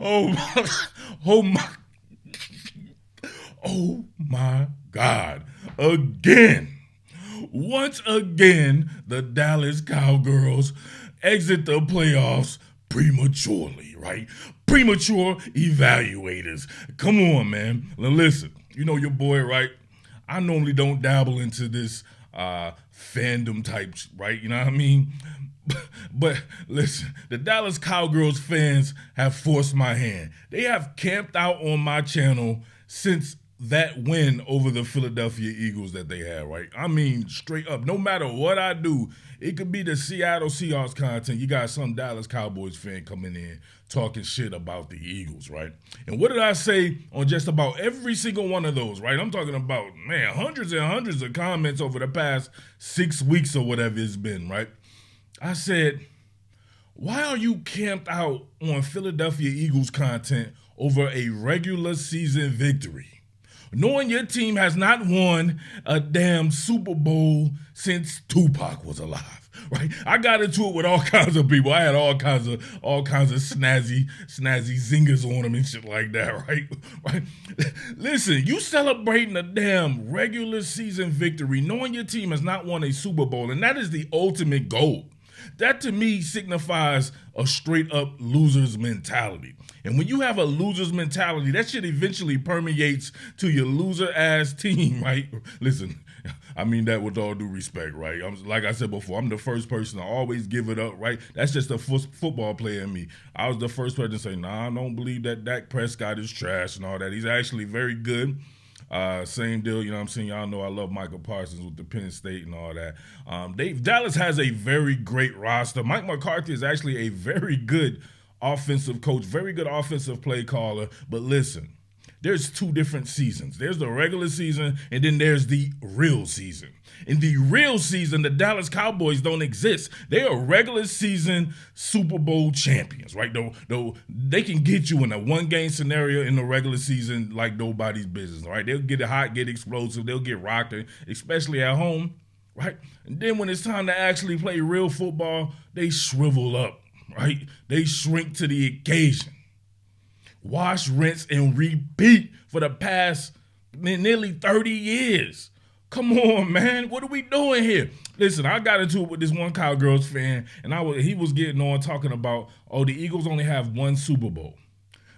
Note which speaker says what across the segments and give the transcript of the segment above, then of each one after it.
Speaker 1: Oh my, oh my, oh my God. Again. Once again, the Dallas Cowgirls exit the playoffs prematurely, right? Premature evaluators. Come on, man. Now listen, you know your boy, right? I normally don't dabble into this fandom type, right? You know what I mean? But listen, the Dallas Cowgirls fans have forced my hand. They have camped out on my channel since that win over the Philadelphia Eagles that they had, right? I mean, straight up, no matter what I do, it could be the Seattle Seahawks content. You got some Dallas Cowboys fan coming in talking shit about the Eagles, right? And what did I say on just about every single one of those, right? I'm talking about, man, hundreds and hundreds of comments over the past 6 weeks or whatever it's been, right? I said, why are you camped out on Philadelphia Eagles content over a regular season victory? Knowing your team has not won a damn Super Bowl since Tupac was alive, right? I got into it with all kinds of people. I had all kinds of snazzy zingers on them and shit like that, right? Right? Listen, you celebrating a damn regular season victory, knowing your team has not won a Super Bowl, and that is the ultimate goal. That to me signifies a straight up loser's mentality. And when you have a loser's mentality, that shit eventually permeates to your loser ass team, right? Listen, I mean that with all due respect, right? Like I said before, I'm the first person to always give it up, right? That's just a football player in me. I was the first person to say, nah, I don't believe that Dak Prescott is trash and all that. He's actually very good. Same deal, you know what I'm saying? Y'all know I love Michael Parsons with the Penn State and all that. Dallas has a very great roster. Mike McCarthy is actually a very good offensive coach, very good offensive play caller. But listen, there's two different seasons. There's the regular season, and then there's the real season. In the real season, the Dallas Cowboys don't exist. They are regular season Super Bowl champions, right? Though they can get you in a one-game scenario in the regular season like nobody's business, right? They'll get it hot, get explosive, they'll get rocked, especially at home, right? And then when it's time to actually play real football, they shrivel up, right? They shrink to the occasion. Wash, rinse, and repeat for the past nearly 30 years. Come on, man. What are we doing here? Listen, I got into it with this one Cowgirls fan, and he was getting on talking about, oh, the Eagles only have one Super Bowl.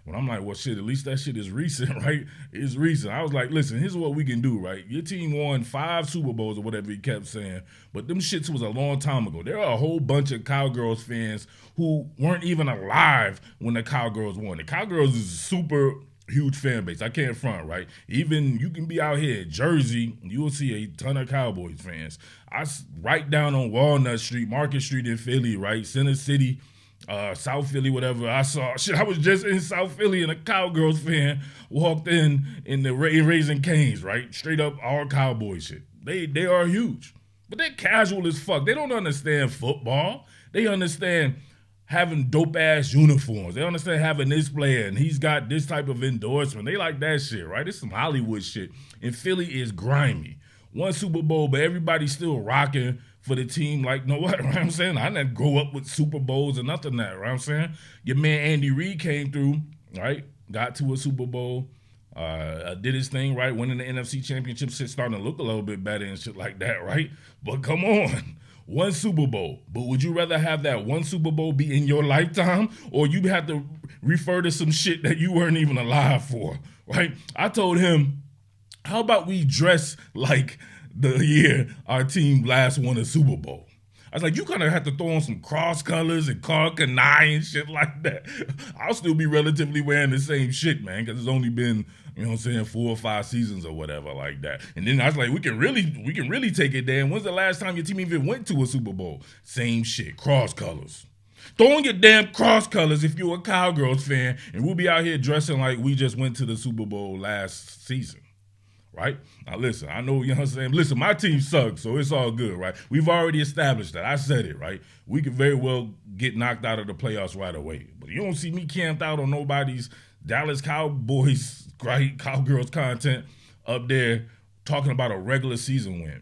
Speaker 1: When I'm like, well, shit, at least that shit is recent, right? It's recent. I was like, listen, here's what we can do, right? Your team won 5 Super Bowls or whatever he kept saying, but them shits was a long time ago. There are a whole bunch of Cowgirls fans who weren't even alive when the Cowgirls won. The Cowgirls is a super huge fan base. I can't front, right? Even you can be out here in Jersey, you will see a ton of Cowboys fans. Right down on Walnut Street, Market Street in Philly, right? Center City, South Philly, whatever. I was just in South Philly and a Cowgirls fan walked in the Raising Cane's, right? Straight up all Cowboy shit. They are huge. But they're casual as fuck. They don't understand football. They understand having dope-ass uniforms. They understand having this player, and he's got this type of endorsement. They like that shit, right? It's some Hollywood shit. And Philly is grimy. One Super Bowl, but everybody's still rocking for the team like, know what, right? I'm saying? I didn't grow up with Super Bowls or nothing that, right? I'm saying? Your man Andy Reid came through, right? Got to a Super Bowl, did his thing, right? Winning the NFC Championship, shit starting to look a little bit better and shit like that, right? But come on. One Super Bowl. But would you rather have that one Super Bowl be in your lifetime, or you have to refer to some shit that you weren't even alive for, right? I told him, how about we dress like the year our team last won a Super Bowl? I was like, you kind of have to throw on some cross colors and Kanai and shit like that. I'll still be relatively wearing the same shit, man, because it's only been, you know what I'm saying, 4 or 5 seasons or whatever like that. And then I was like, we can really take it there. When's the last time your team even went to a Super Bowl? Same shit, cross colors. Throw on your damn cross colors if you're a Cowgirls fan, and we'll be out here dressing like we just went to the Super Bowl last season. Right? Now listen, I know, you know what I'm saying? Listen, my team sucks, so it's all good, right? We've already established that. I said it, right? We could very well get knocked out of the playoffs right away. But you don't see me camped out on nobody's Dallas Cowboys, right? Cowgirls content up there talking about a regular season win.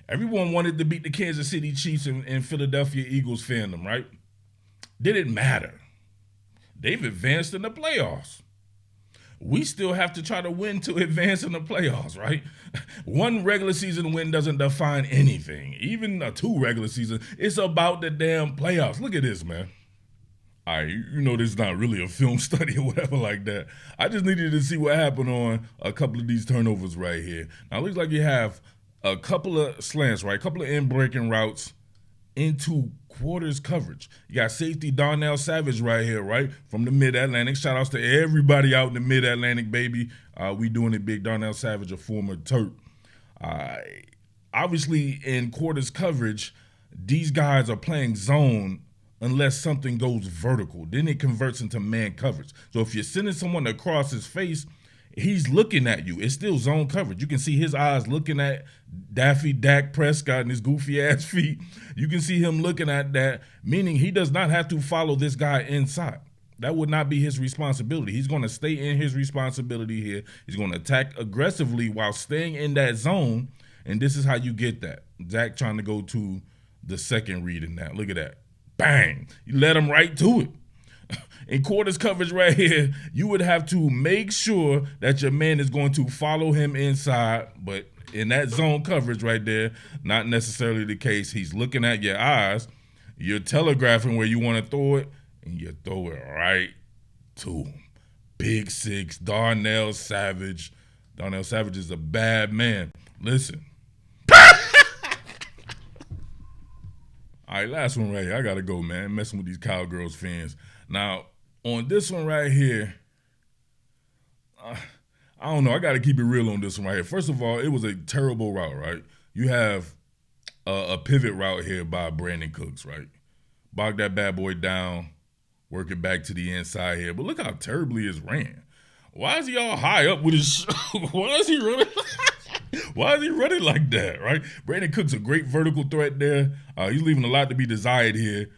Speaker 1: Everyone wanted to beat the Kansas City Chiefs and Philadelphia Eagles fandom, right? Did it matter? They've advanced in the playoffs. We still have to try to win to advance in the playoffs, right? One regular season win doesn't define anything. Even a 2 regular season, it's about the damn playoffs. Look at this, man. All right, you know this is not really a film study or whatever like that. I just needed to see what happened on a couple of these turnovers right here. Now, it looks like you have a couple of slants, right? A couple of in-breaking routes into quarters coverage. You got safety Darnell Savage right here, right? From the Mid-Atlantic. Shout outs to everybody out in the Mid-Atlantic, baby. We doing it big. Darnell Savage, a former Terp. Obviously, in quarters coverage, these guys are playing zone unless something goes vertical. Then it converts into man coverage. So if you're sending someone across his face, he's looking at you. It's still zone coverage. You can see his eyes looking at Daffy Dak Prescott and his goofy ass feet. You can see him looking at that, meaning he does not have to follow this guy inside. That would not be his responsibility. He's going to stay in his responsibility here. He's going to attack aggressively while staying in that zone, and this is how you get that. Dak trying to go to the second read in that. Look at that. Bang. You let him right to it. In quarters coverage right here, you would have to make sure that your man is going to follow him inside, but in that zone coverage right there, not necessarily the case. He's looking at your eyes. You're telegraphing where you want to throw it, and you throw it right to him. Big 6, Darnell Savage. Darnell Savage is a bad man. Listen. All right, last one right here. I got to go, man. Messing with these Cowgirls fans. Now, on this one right here, I don't know. I got to keep it real on this one right here. First of all, it was a terrible route, right? You have a pivot route here by Brandon Cooks, right? Bog that bad boy down, work it back to the inside here. But look how terribly it's ran. Why is he all high up with his Why is he running? Why is he running like that, right? Brandon Cook's a great vertical threat there. He's leaving a lot to be desired here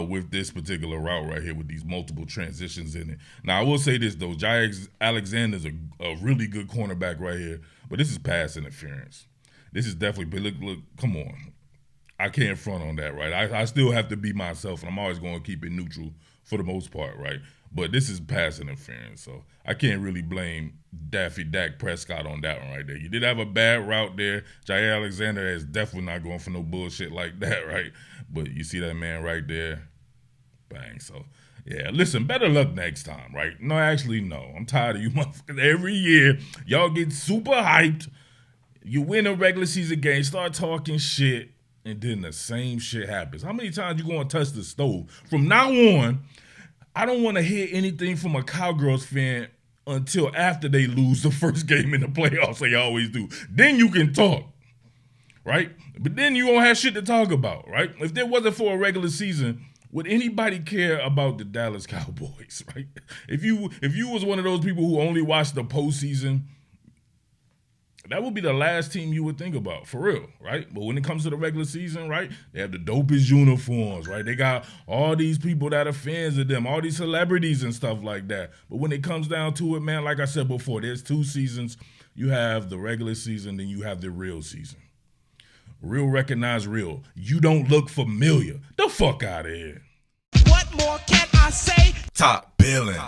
Speaker 1: with this particular route right here with these multiple transitions in it. Now, I will say this, though. Jair Alexander's a really good cornerback right here, but this is pass interference. This is definitely, but look, come on. I can't front on that, right? I still have to be myself, and I'm always going to keep it neutral for the most part, right? But this is pass interference, so I can't really blame Daffy Dak Prescott on that one right there. You did have a bad route there. Jair Alexander is definitely not going for no bullshit like that, right? But you see that man right there? Bang. So, yeah, listen, better luck next time, right? No, actually, no. I'm tired of you motherfuckers. Every year, y'all get super hyped. You win a regular season game, start talking shit, and then the same shit happens. How many times you going to touch the stove? From now on, I don't want to hear anything from a Cowgirls fan until after they lose the first game in the playoffs. They always do. Then you can talk, right? But then you won't have shit to talk about, right? If there wasn't for a regular season, would anybody care about the Dallas Cowboys, right? If you was one of those people who only watched the postseason, that would be the last team you would think about, for real, right? But when it comes to the regular season, right, they have the dopest uniforms, right? They got all these people that are fans of them, all these celebrities and stuff like that. But when it comes down to it, man, like I said before, there's 2 seasons. You have the regular season, then you have the real season. Real recognize real. You don't look familiar. The fuck out of here.
Speaker 2: What more can I say?
Speaker 3: Top Billin.